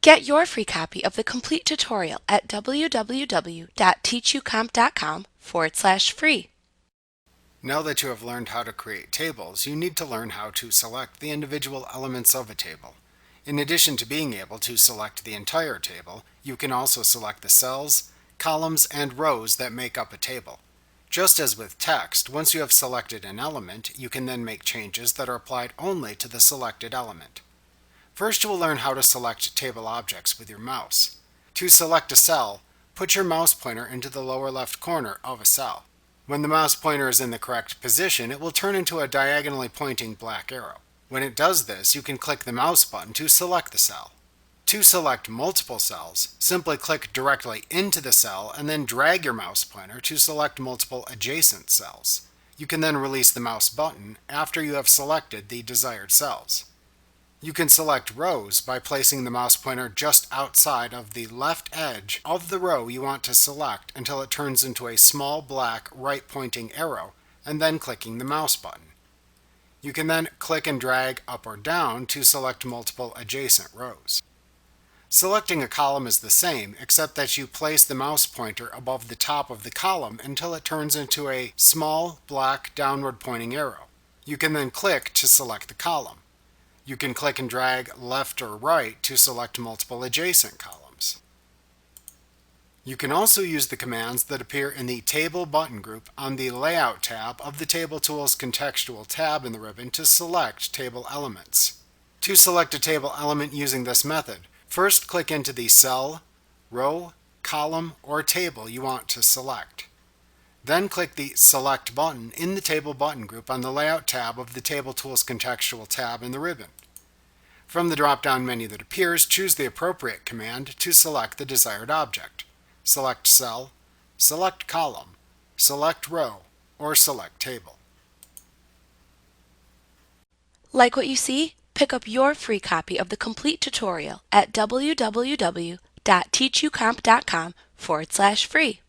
Get your free copy of the complete tutorial at www.teachucomp.com/free. Now that you have learned how to create tables, you need to learn how to select the individual elements of a table. In addition to being able to select the entire table, you can also select the cells, columns, and rows that make up a table. Just as with text, once you have selected an element, you can then make changes that are applied only to the selected element. First, you will learn how to select table objects with your mouse. To select a cell, put your mouse pointer into the lower left corner of a cell. When the mouse pointer is in the correct position, it will turn into a diagonally pointing black arrow. When it does this, you can click the mouse button to select the cell. To select multiple cells, simply click directly into the cell and then drag your mouse pointer to select multiple adjacent cells. You can then release the mouse button after you have selected the desired cells. You can select rows by placing the mouse pointer just outside of the left edge of the row you want to select until it turns into a small black right-pointing arrow, and then clicking the mouse button. You can then click and drag up or down to select multiple adjacent rows. Selecting a column is the same, except that you place the mouse pointer above the top of the column until it turns into a small black downward-pointing arrow. You can then click to select the column. You can click and drag left or right to select multiple adjacent columns. You can also use the commands that appear in the Table button group on the Layout tab of the Table Tools contextual tab in the ribbon to select table elements. To select a table element using this method, first click into the cell, row, column, or table you want to select. Then click the Select button in the Table button group on the Layout tab of the Table Tools contextual tab in the ribbon. From the drop-down menu that appears, choose the appropriate command to select the desired object. Select cell, select column, select row, or select table. Like what you see? Pick up your free copy of the complete tutorial at www.teachucomp.com/free.